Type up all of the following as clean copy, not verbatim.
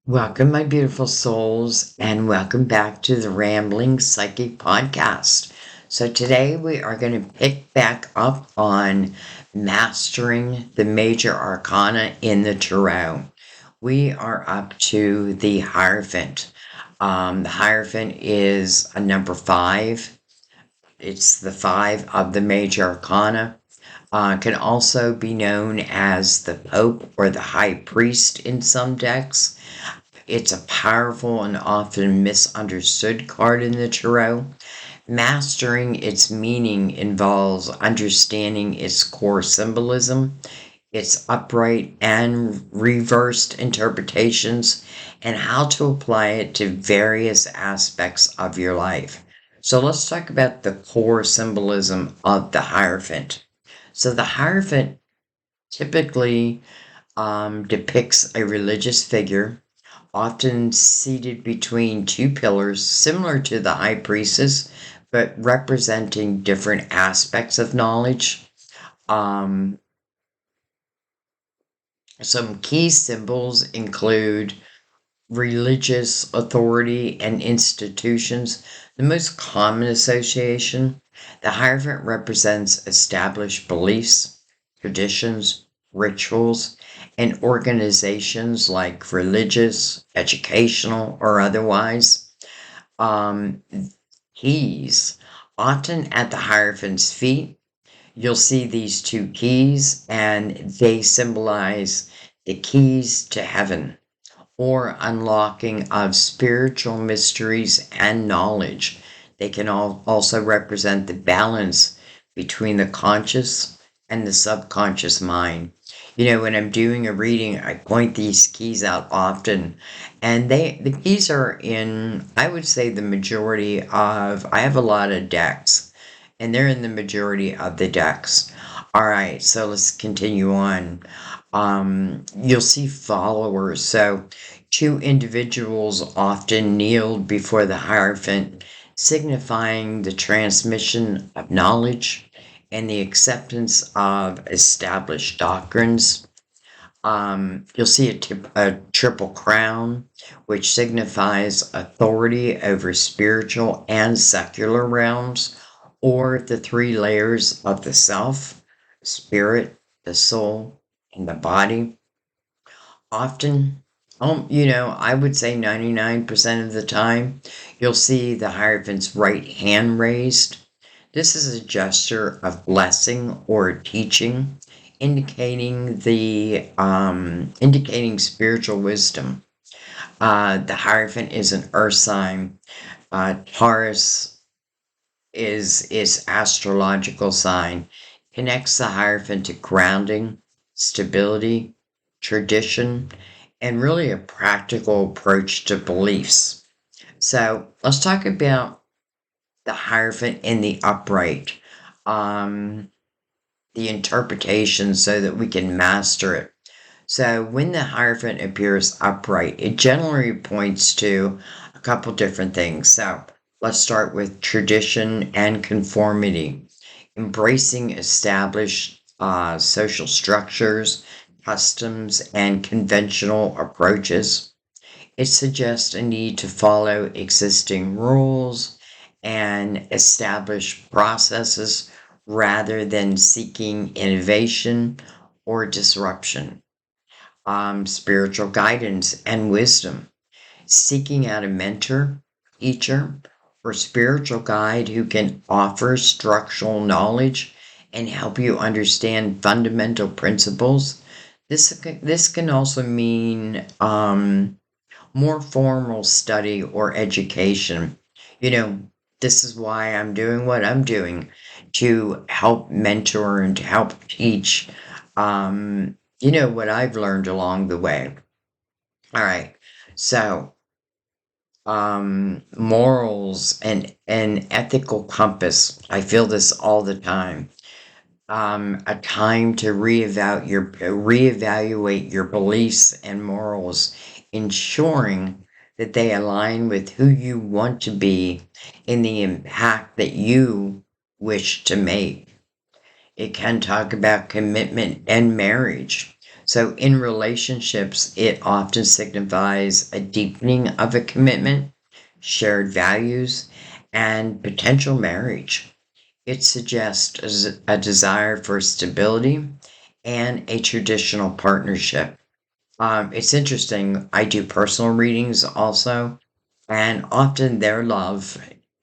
Welcome, my beautiful souls, and welcome back to the Rambling Psychic Podcast. So, today we are going to pick back up on mastering the major arcana in the tarot. We are up to the Hierophant. The Hierophant is a number 5. It's the 5 of the major arcana. Can also be known as the Pope or the High Priest in some decks. It's a powerful and often misunderstood card in the tarot. Mastering its meaning involves understanding its core symbolism, its upright and reversed interpretations, and how to apply it to various aspects of your life. So let's talk about the core symbolism of the Hierophant. So the Hierophant typically depicts a religious figure, often seated between two pillars, similar to the high priestess, but representing different aspects of knowledge. Some key symbols include religious authority and institutions. The most common association, the Hierophant represents established beliefs, traditions, rituals, and organizations like religious, educational, or otherwise. Um, Keys. Often at the Hierophant's feet, you'll see these two keys, and they symbolize the keys to heaven or unlocking of spiritual mysteries and knowledge. They can also represent the balance between the conscious and the subconscious mind. When I'm doing a reading, I point these keys out often, and the keys are in, I would say, the majority of, I have a lot of decks, and they're in the majority of the decks. All right, so let's continue on. You'll see followers. So two individuals often kneeled before the Hierophant, signifying the transmission of knowledge and the acceptance of established doctrines. You'll see a triple crown, which signifies authority over spiritual and secular realms, or the 3 layers of the self, spirit, the soul, and the body. Often, I would say 99% of the time, you'll see the Hierophant's right hand raised. This is a gesture of blessing or teaching, indicating spiritual wisdom. The Hierophant is an earth sign. Taurus is astrological sign. Connects the Hierophant to grounding, stability, tradition, and really a practical approach to beliefs. So let's talk about the Hierophant in the upright, the interpretation so that we can master it. So when the Hierophant appears upright, it generally points to a couple different things. So let's start with tradition and conformity, embracing established social structures, customs, and conventional approaches. It suggests a need to follow existing rules and establish processes rather than seeking innovation or disruption. Spiritual guidance and wisdom, seeking out a mentor, teacher, or spiritual guide who can offer structural knowledge and help you understand fundamental principles. This can also mean more formal study or education. This is why I'm doing what I'm doing, to help mentor and to help teach, what I've learned along the way. All right. So, morals and ethical compass. I feel this all the time. A time to reevaluate your beliefs and morals, ensuring that they align with who you want to be and the impact that you wish to make. It can talk about commitment and marriage. So in relationships, it often signifies a deepening of a commitment, shared values, and potential marriage. It suggests a desire for stability and a traditional partnership. It's interesting. I do personal readings also, and often their love,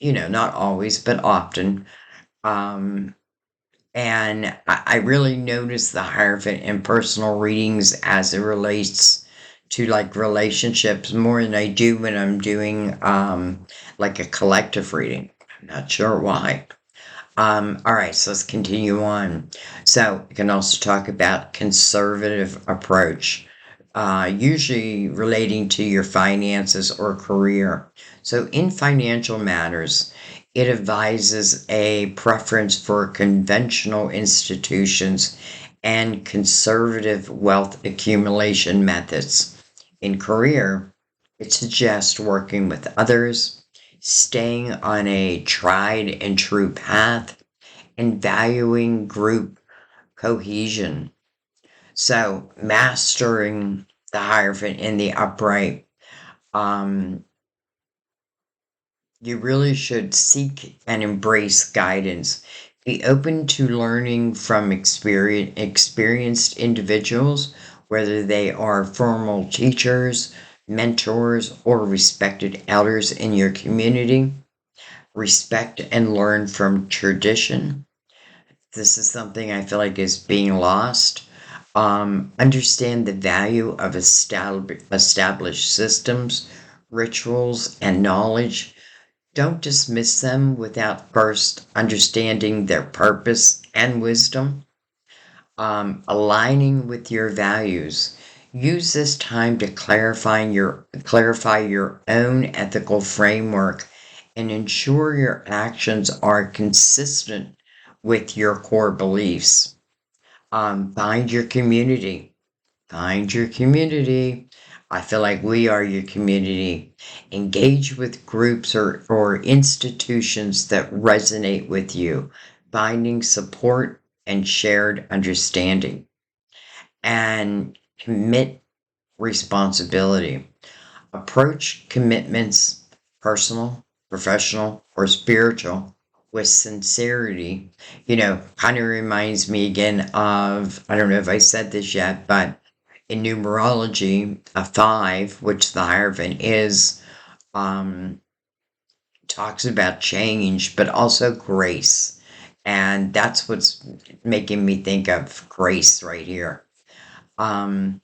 not always, but often. Um, and I really notice the Hierophant in personal readings as it relates to like relationships more than I do when I'm doing like a collective reading. I'm not sure why. All right, so let's continue on. So we can also talk about conservative approach, usually relating to your finances or career. So in financial matters, it advises a preference for conventional institutions and conservative wealth accumulation methods. In career, it suggests working with others, staying on a tried and true path, and valuing group cohesion. So, mastering the Hierophant in the upright, um, you really should seek and embrace guidance. Be open to learning from experienced individuals, whether they are formal teachers, mentors, or respected elders in your community. Respect and learn from tradition. This is something I feel like is being lost. Understand the value of established systems, rituals, and knowledge. Don't dismiss them without first understanding their purpose and wisdom. Aligning with your values. Use this time to clarify your own ethical framework and ensure your actions are consistent with your core beliefs. Find your community. Find your community. I feel like we are your community. Engage with groups or institutions that resonate with you, finding support and shared understanding. And commit responsibility. Approach commitments, personal, professional, or spiritual, with sincerity. Kind of reminds me again of, I don't know if I said this yet, but in numerology, a five, which the Hierophant is, um, talks about change, but also grace. And that's what's making me think of grace right here. Um,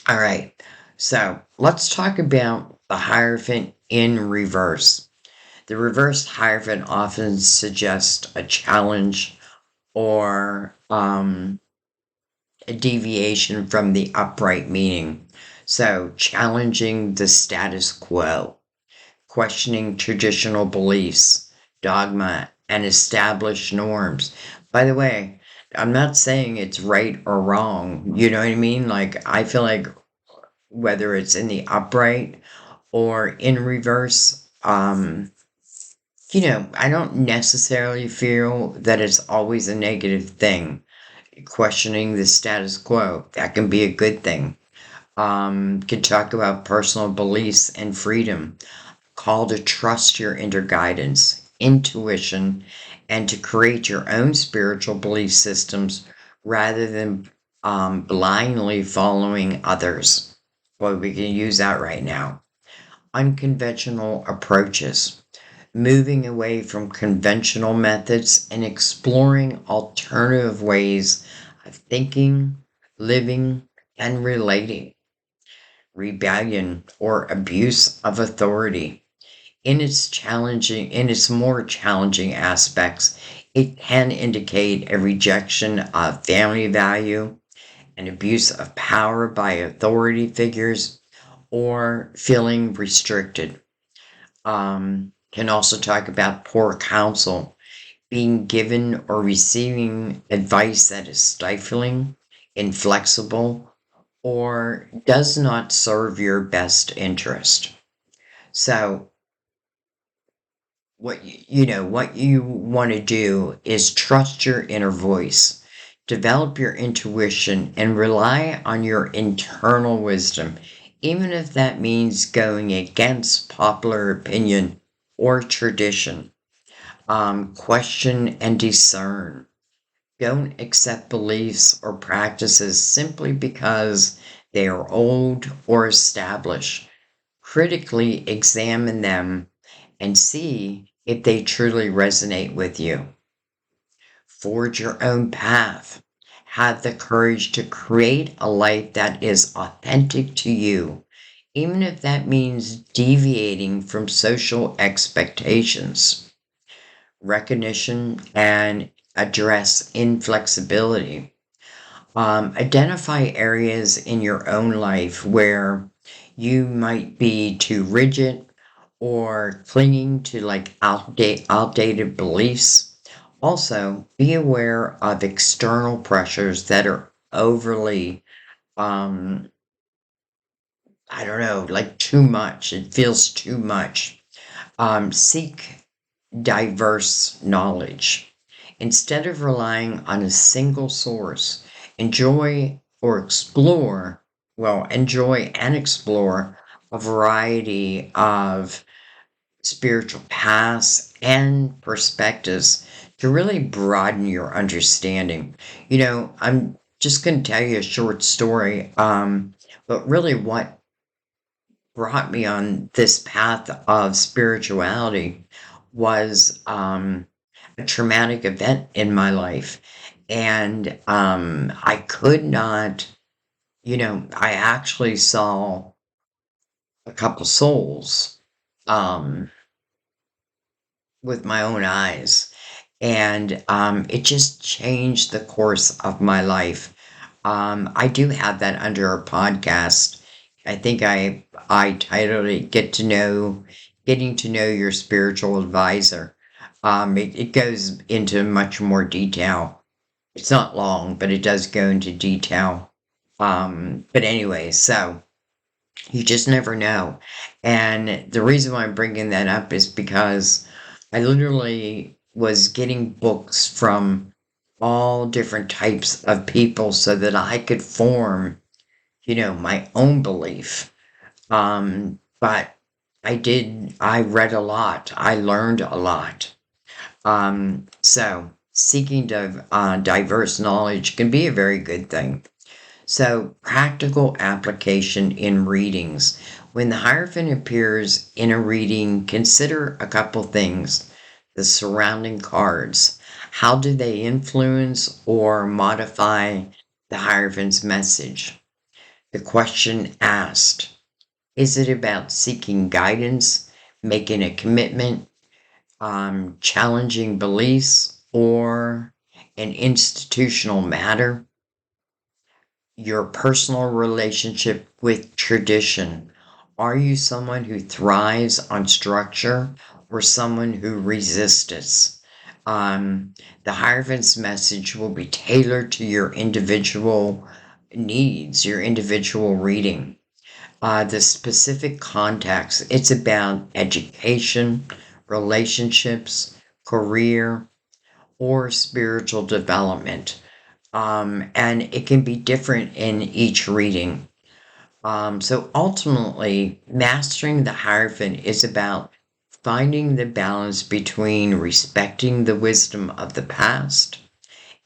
all right. So let's talk about the Hierophant in reverse. The reversed Hierophant often suggests a challenge or a deviation from the upright meaning. So, challenging the status quo, questioning traditional beliefs, dogma, and established norms. By the way, I'm not saying it's right or wrong. You know what I mean? Like, I feel like whether it's in the upright or in reverse, I don't necessarily feel that it's always a negative thing. Questioning the status quo, that can be a good thing. Could talk about personal beliefs and freedom. Call to trust your inner guidance, intuition, and to create your own spiritual belief systems rather than blindly following others. Well, we can use that right now. Unconventional approaches. Moving away from conventional methods and exploring alternative ways of thinking, living, and relating. Rebellion or abuse of authority. In its more challenging aspects, it can indicate a rejection of family value, an abuse of power by authority figures, or feeling restricted. Can also talk about poor counsel, being given or receiving advice that is stifling, inflexible, or does not serve your best interest. So, what you want to do is trust your inner voice. Develop your intuition and rely on your internal wisdom, even if that means going against popular opinion or tradition. Question and discern. Don't accept beliefs or practices simply because they are old or established. Critically examine them and see if they truly resonate with you. Forge your own path. Have the courage to create a life that is authentic to you, even if that means deviating from social expectations. Recognition and address inflexibility. Identify areas in your own life where you might be too rigid or clinging to like outdated beliefs. Also, be aware of external pressures that are overly, um, I don't know, like too much. It feels too much. Seek diverse knowledge. Instead of relying on a single source, enjoy or explore, enjoy and explore a variety of spiritual paths and perspectives to really broaden your understanding. I'm just going to tell you a short story, but really what brought me on this path of spirituality was a traumatic event in my life. And I could not, I actually saw a couple souls um, with my own eyes. And it just changed the course of my life. I do have that under a podcast. I think I titled it Getting to Know Your Spiritual Advisor. It goes into much more detail. It's not long, but it does go into detail. But anyway, so you just never know. And the reason why I'm bringing that up is because I literally was getting books from all different types of people so that I could form, my own belief. But I read a lot. I learned a lot. So seeking diverse knowledge can be a very good thing. So, practical application in readings. When the Hierophant appears in a reading, consider a couple things. The surrounding cards. How do they influence or modify the Hierophant's message? The question asked. Is it about seeking guidance, making a commitment, challenging beliefs, or an institutional matter? Your personal relationship with tradition. Are you someone who thrives on structure or someone who resists it? The Hierophant's message will be tailored to your individual needs, your individual reading. The specific context, it's about education, relationships, career, or spiritual development. And it can be different in each reading. So ultimately, mastering the Hierophant is about finding the balance between respecting the wisdom of the past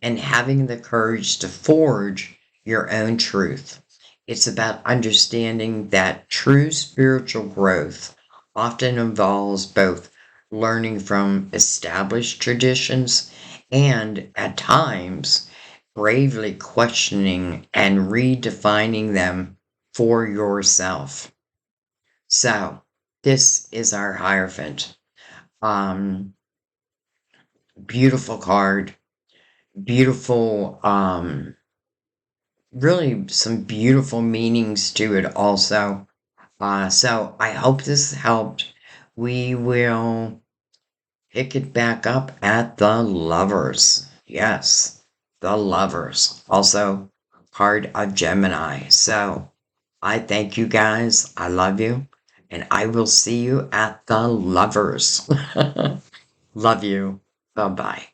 and having the courage to forge your own truth. It's about understanding that true spiritual growth often involves both learning from established traditions and, at times, bravely questioning and redefining them for yourself. So, this is our Hierophant. Um, Beautiful card, beautiful, really some beautiful meanings to it also. So I hope this helped. We will pick it back up at the Lovers. Yes, the Lovers. Also, card of Gemini. So I thank you guys. I love you. And I will see you at the Lovers. Love you. Bye bye.